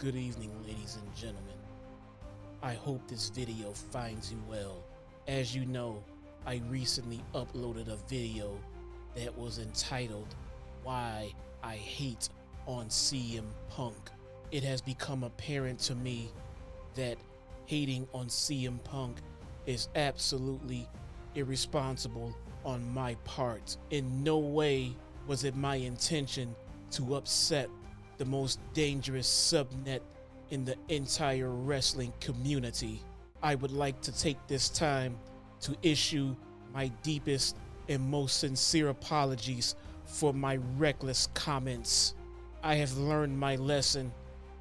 Good evening, ladies and gentlemen. I hope this video finds you well. As you know, I recently uploaded a video that was entitled Why I Hate on CM Punk. It has become apparent to me that hating on CM Punk is absolutely irresponsible on my part. In no way was it my intention to upset the most dangerous subnet in the entire wrestling community. I would like to take this time to issue my deepest and most sincere apologies for my reckless comments. I have learned my lesson,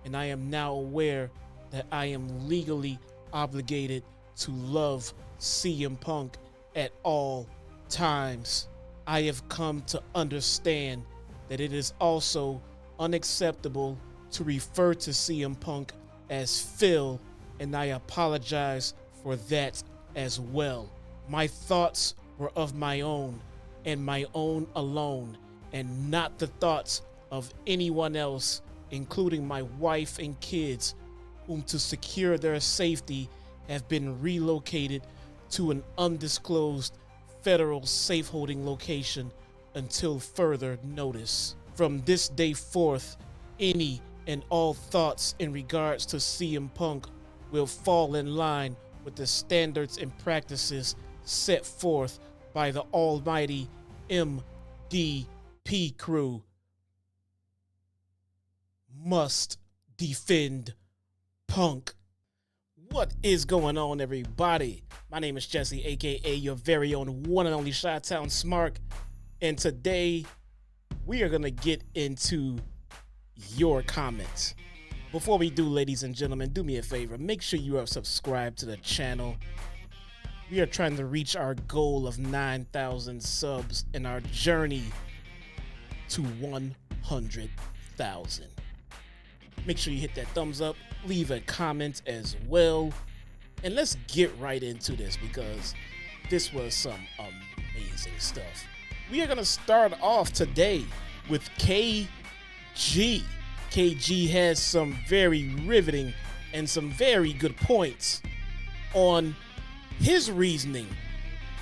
and I am now aware that I am legally obligated to love CM Punk at all times. I have come to understand that it is also unacceptable to refer to CM Punk as Phil, and I apologize for that as well. My thoughts were of my own and my own alone, and not the thoughts of anyone else, including my wife and kids, whom to secure their safety have been relocated to an undisclosed federal safe-holding location until further notice. From this day forth, any and all thoughts in regards to CM Punk will fall in line with the standards and practices set forth by the almighty MDP crew. Must defend Punk. What is going on, everybody? My name is Jesse, aka your very own one and only Chi-Town Smart, and today we are going to get into your comments. Before we do, ladies and gentlemen, do me a favor. Make sure you are subscribed to the channel. We are trying to reach our goal of 9,000 subs in our journey to 100,000. Make sure you hit that thumbs up, leave a comment as well, and let's get right into this because this was some amazing stuff. We are going to start off today with KG. KG has some very riveting and some very good points on his reasoning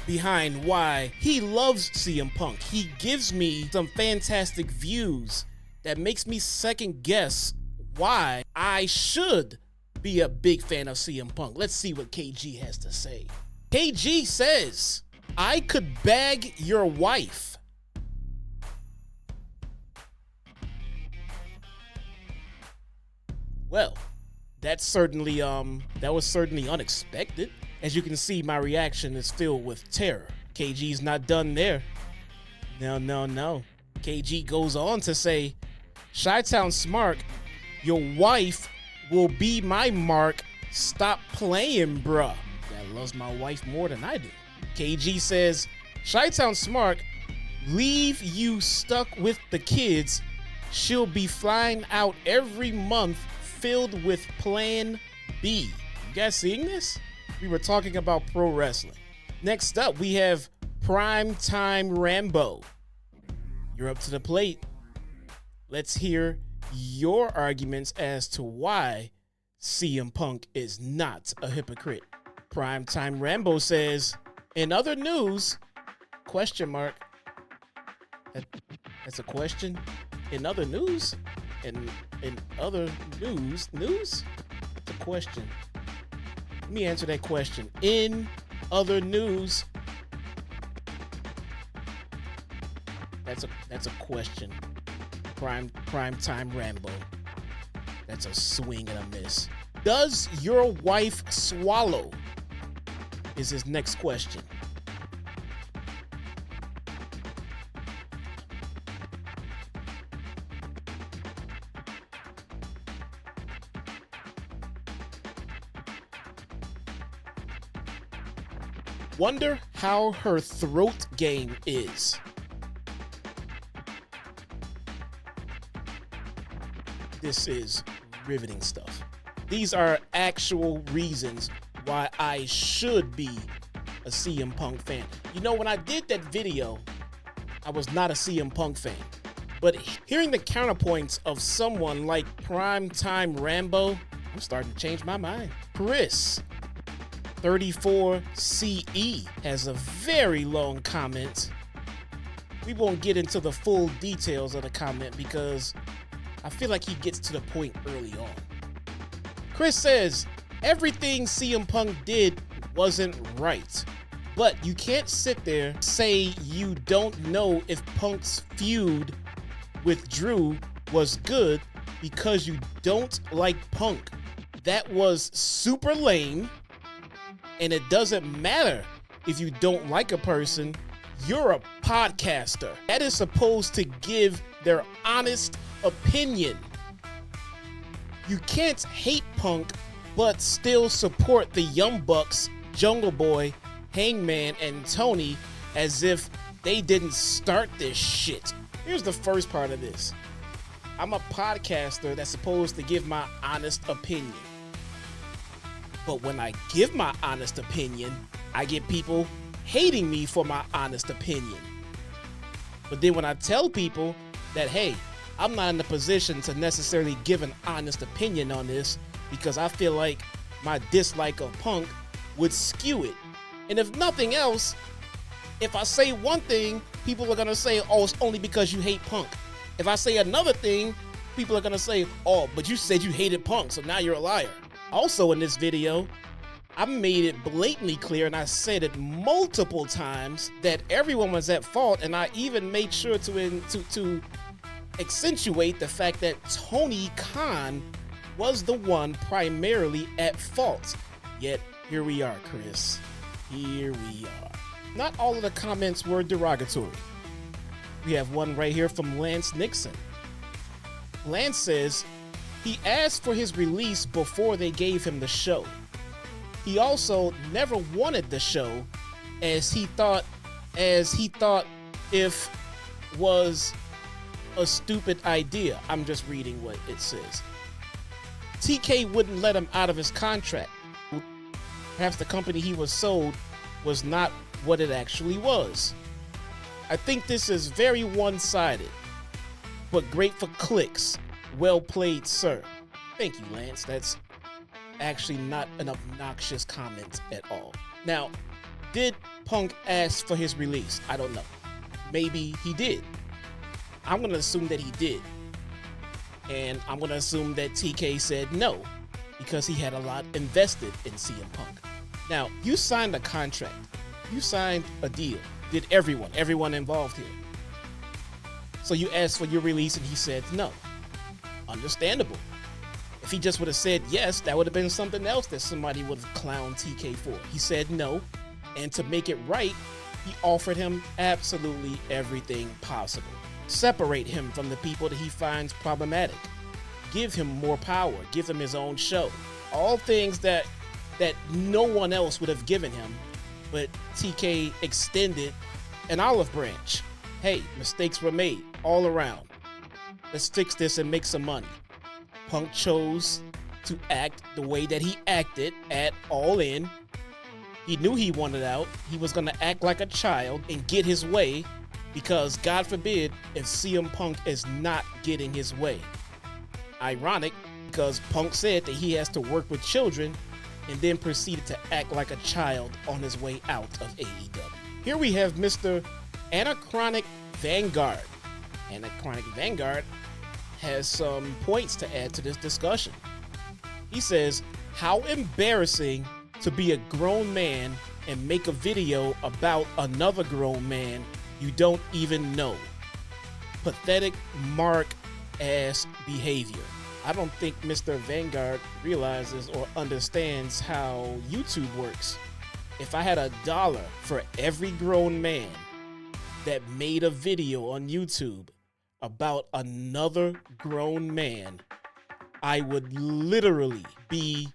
behind why he loves CM Punk. He gives me some fantastic views that makes me second guess why I should be a big fan of CM Punk. Let's see what KG has to say. KG says, I could bag your wife. Well, that's certainly, that was certainly unexpected. As you can see, my reaction is filled with terror. KG's not done there. No. KG goes on to say, Chi-Town Smart, your wife will be my mark. Stop playing, bruh. That loves my wife more than I do. KG says, Chi-Town Smart, leave you stuck with the kids. She'll be flying out every month filled with Plan B. You guys seeing this? We were talking about pro wrestling. Next up, we have Time Rambo. You're up to the plate. Let's hear your arguments as to why CM Punk is not a hypocrite. Time Rambo says, in other news, question mark. That's a question. In other news? In other news? It's a question. Let me answer that question. In other news, that's a question. Time Rambo. That's a swing and a miss. Does your wife swallow? Is his next question. Wonder how her throat game is. This is riveting stuff. These are actual reasons why I should be a CM Punk fan. You know, when I did that video, I was not a CM Punk fan. But hearing the counterpoints of someone like Time Rambo, I'm starting to change my mind. Chris, 34CE, has a very long comment. We won't get into the full details of the comment because I feel like he gets to the point early on. Chris says, everything CM Punk did wasn't right. But you can't sit there say you don't know if Punk's feud with Drew was good because you don't like Punk. That was super lame, and it doesn't matter if you don't like a person. You're a podcaster that is supposed to give their honest opinion. You can't hate Punk but still support the Young Bucks, Jungle Boy, Hangman, and Tony as if they didn't start this shit. Here's the first part of this. I'm a podcaster that's supposed to give my honest opinion. But when I give my honest opinion, I get people hating me for my honest opinion. But then when I tell people that, hey, I'm not in the position to necessarily give an honest opinion on this because I feel like my dislike of Punk would skew it. And if nothing else, if I say one thing, people are going to say, oh, it's only because you hate Punk. If I say another thing, people are going to say, oh, but you said you hated Punk, so now you're a liar. Also in this video, I made it blatantly clear, and I said it multiple times, that everyone was at fault, and I even made sure to accentuate the fact that Tony Khan was the one primarily at fault. Yet, here we are, Chris. Here we are. Not all of the comments were derogatory. We have one right here from Lance Nixon. Lance says he asked for his release before they gave him the show. He also never wanted the show as he thought if was a stupid idea. I'm just reading what it says. TK wouldn't let him out of his contract. Perhaps the company he was sold was not what it actually was. I think this is very one-sided, but great for clicks. Well played, sir. Thank you, Lance. That's actually not an obnoxious comment at all. Now, did Punk ask for his release? I don't know. Maybe he did. I'm going to assume that he did. And I'm going to assume that TK said no, because he had a lot invested in CM Punk. Now, you signed a contract. You signed a deal. Did everyone involved here. So you asked for your release and he said no. Understandable. If he just would have said yes, that would have been something else that somebody would have clowned TK for. He said no, and to make it right, he offered him absolutely everything possible. Separate him from the people that he finds problematic. Give him more power. Give him his own show. All things that no one else would have given him, but TK extended an olive branch. Hey, mistakes were made all around. Let's fix this and make some money. Punk chose to act the way that he acted at All In. He knew he wanted out. He was going to act like a child and get his way because, God forbid, if CM Punk is not getting his way. Ironic, because Punk said that he has to work with children and then proceeded to act like a child on his way out of AEW. Here we have Mr. Anachronic Vanguard. Anachronic Vanguard has some points to add to this discussion. He says, how embarrassing to be a grown man and make a video about another grown man you don't even know. Pathetic mark-ass behavior. I don't think Mr. Vanguard realizes or understands how YouTube works. If I had $1 for every grown man that made a video on YouTube about another grown man, I would literally be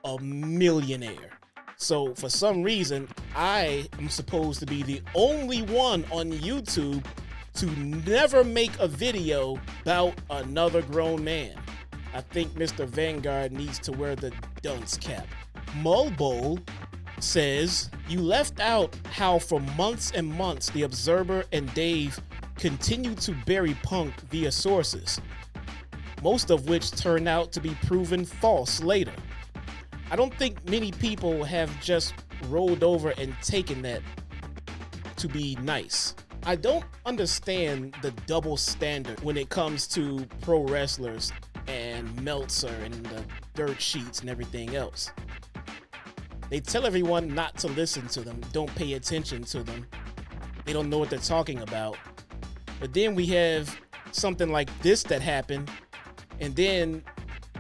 a millionaire. So for some reason, I am supposed to be the only one on YouTube to never make a video about another grown man. I think Mr. Vanguard needs to wear the dunce cap. Mulbowl says, you left out how for months and months the Observer and Dave continue to bury Punk via sources, most of which turn out to be proven false later. I don't think many people have just rolled over and taken that to be nice. I don't understand the double standard when it comes to pro wrestlers and Meltzer and the dirt sheets and everything else. They tell everyone not to listen to them, don't pay attention to them. They don't know what they're talking about. But then we have something like this that happened, and then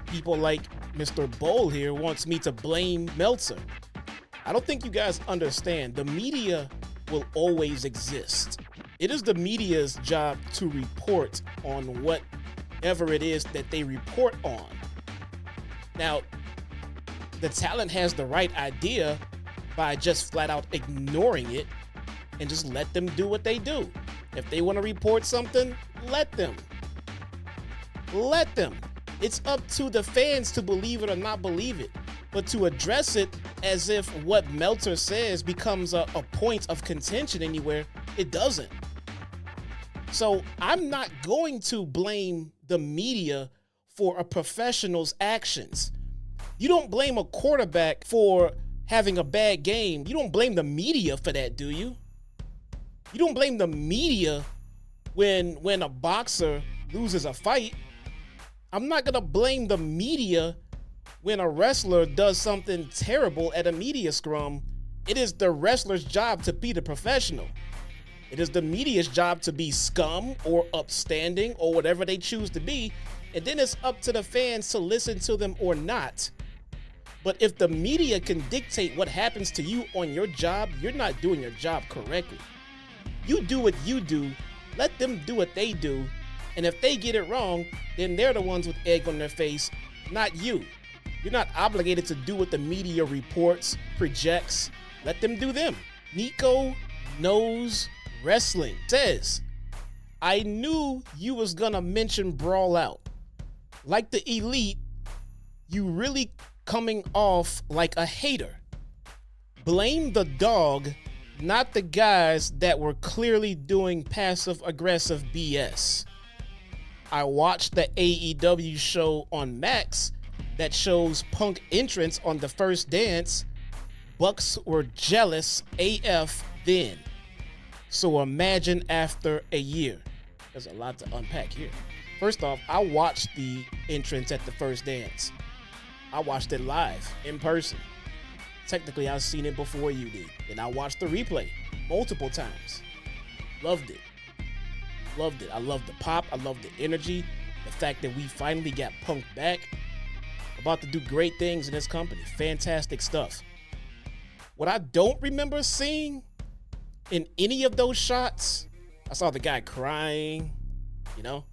people like Mr. Bowl here wants me to blame Meltzer. I don't think you guys understand. The media will always exist. It is the media's job to report on whatever it is that they report on. Now, the talent has the right idea by just flat out ignoring it and just let them do what they do. If they want to report something, let them. Let them. It's up to the fans to believe it or not believe it. But to address it as if what Meltzer says becomes a point of contention anywhere, it doesn't. So I'm not going to blame the media for a professional's actions. You don't blame a quarterback for having a bad game. You don't blame the media for that, do you? You don't blame the media when a boxer loses a fight. I'm not going to blame the media when a wrestler does something terrible at a media scrum. It is the wrestler's job to be the professional. It is the media's job to be scum or upstanding or whatever they choose to be. And then it's up to the fans to listen to them or not. But if the media can dictate what happens to you on your job, you're not doing your job correctly. You do what you do, let them do what they do, and if they get it wrong, then they're the ones with egg on their face, not you. You're not obligated to do what the media reports, projects. Let them do them. Nico Knows Wrestling says, I knew you was gonna mention Brawl Out. Like the Elite, you really coming off like a hater. Blame the dog, not the guys that were clearly doing passive-aggressive BS. I watched the AEW show on Max that shows Punk entrance on the first dance. Bucks were jealous AF then. So imagine after a year. There's a lot to unpack here. First off, I watched the entrance at the first dance. I watched it live, in person. Technically, I've seen it before you did. And I watched the replay multiple times. Loved it. Loved it. I loved the pop. I loved the energy. The fact that we finally got Punk back. About to do great things in this company. Fantastic stuff. What I don't remember seeing in any of those shots, I saw the guy crying, you know?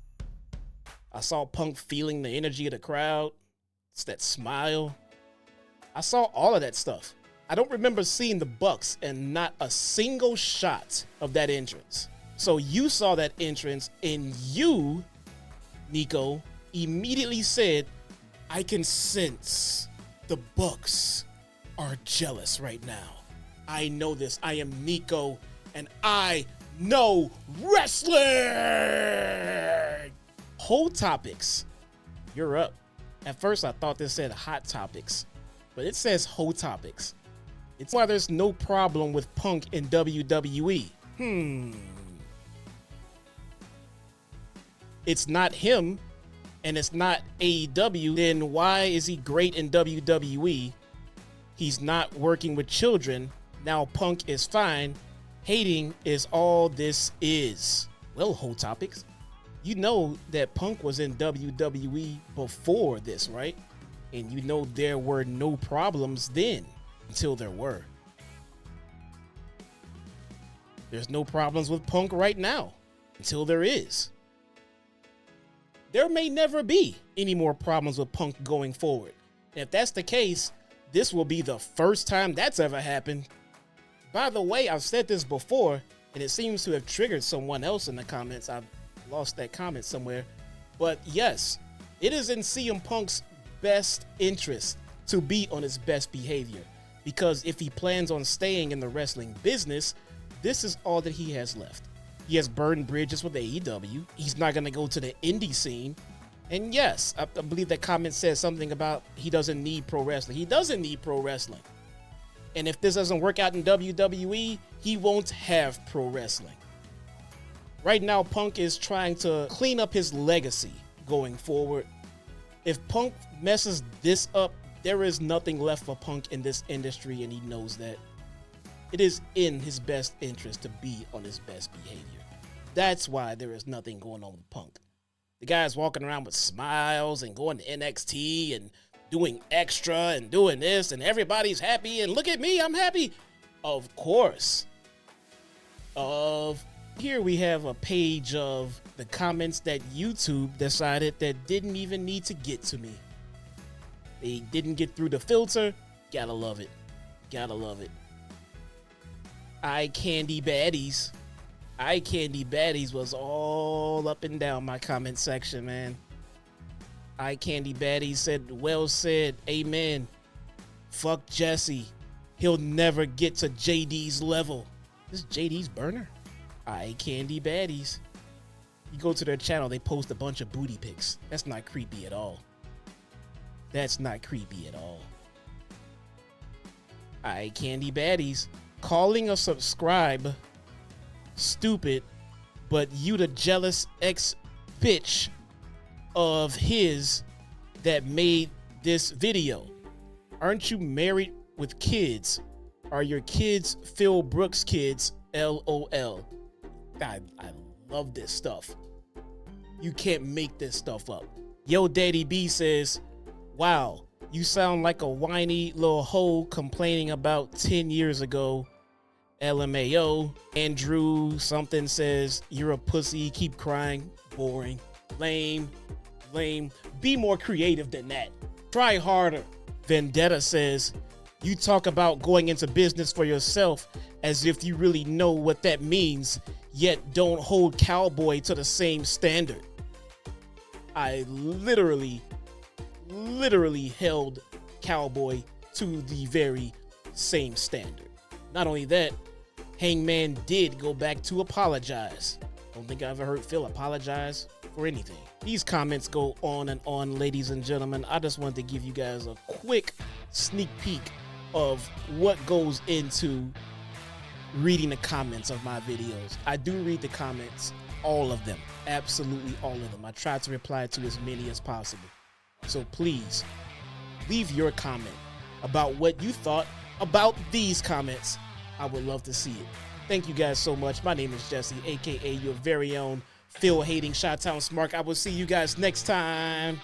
I saw Punk feeling the energy of the crowd. It's that smile. I saw all of that stuff. I don't remember seeing the Bucks and not a single shot of that entrance. So you saw that entrance and you, Nico, immediately said, I can sense the Bucks are jealous right now. I know this. I am Nico and I know wrestling. Whole topics. You're up. At first I thought this said hot topics, but it says whole topics. It's why there's no problem with Punk in WWE. It's not him, and it's not AEW, then why is he great in WWE? He's not working with children. Now Punk is fine. Hating is all this is. Well, whole topics. You know that Punk was in WWE before this, right? And you know there were no problems then until there were. There's no problems with Punk right now until there is. There may never be any more problems with Punk going forward. And if that's the case, this will be the first time that's ever happened. By the way, I've said this before, and it seems to have triggered someone else in the comments. I've lost that comment somewhere. But yes, it is in CM Punk's best interest to be on his best behavior. Because if he plans on staying in the wrestling business, this is all that he has left. He has burned bridges with AEW. He's not going to go to the indie scene. And yes, I believe that comment says something about he doesn't need pro wrestling. He doesn't need pro wrestling. And if this doesn't work out in WWE, he won't have pro wrestling. Right now, Punk is trying to clean up his legacy going forward. If Punk messes this up, there is nothing left for Punk in this industry, and he knows that. It is in his best interest to be on his best behavior. That's why there is nothing going on with Punk. The guy's walking around with smiles and going to NXT and doing extra and doing this, and everybody's happy, and look at me, I'm happy. Of course. Here we have a page of the comments that YouTube decided that didn't even need to get to me. They didn't get through the filter. Gotta love it. Gotta love it. Eye Candy Baddies. Eye Candy Baddies was all up and down my comment section, man. Eye Candy Baddies said, well said, amen. Fuck Jesse. He'll never get to JD's level. This is JD's burner? Eye Candy Baddies. You go to their channel, they post a bunch of booty pics. That's not creepy at all. That's not creepy at all. Eye Candy Baddies. Calling a subscribe stupid, but you the jealous ex-bitch of his that made this video. Aren't you married with kids? Are your kids Phil Brooks kids? LOL. I love this stuff. You can't make this stuff up. Yo Daddy B says, wow, you sound like a whiny little hoe complaining about 10 years ago. LMAO. Andrew something says, you're a pussy, keep crying. Boring. Lame. Lame. Be more creative than that. Try harder. Vendetta says, you talk about going into business for yourself as if you really know what that means, yet don't hold Cowboy to the same standard. I literally held Cowboy to the very same standard. Not only that, Hangman did go back to apologize. Don't think I ever heard Phil apologize for anything. These comments go on and on, ladies and gentlemen. I just wanted to give you guys a quick sneak peek of what goes into reading the comments of my videos. I do read the comments, all of them, absolutely all of them. I try to reply to as many as possible. So please, leave your comment about what you thought about these comments. I would love to see it. Thank you guys so much. My name is Jesse, aka your very own Phil hating Chi-Town Smart. I will see you guys next time.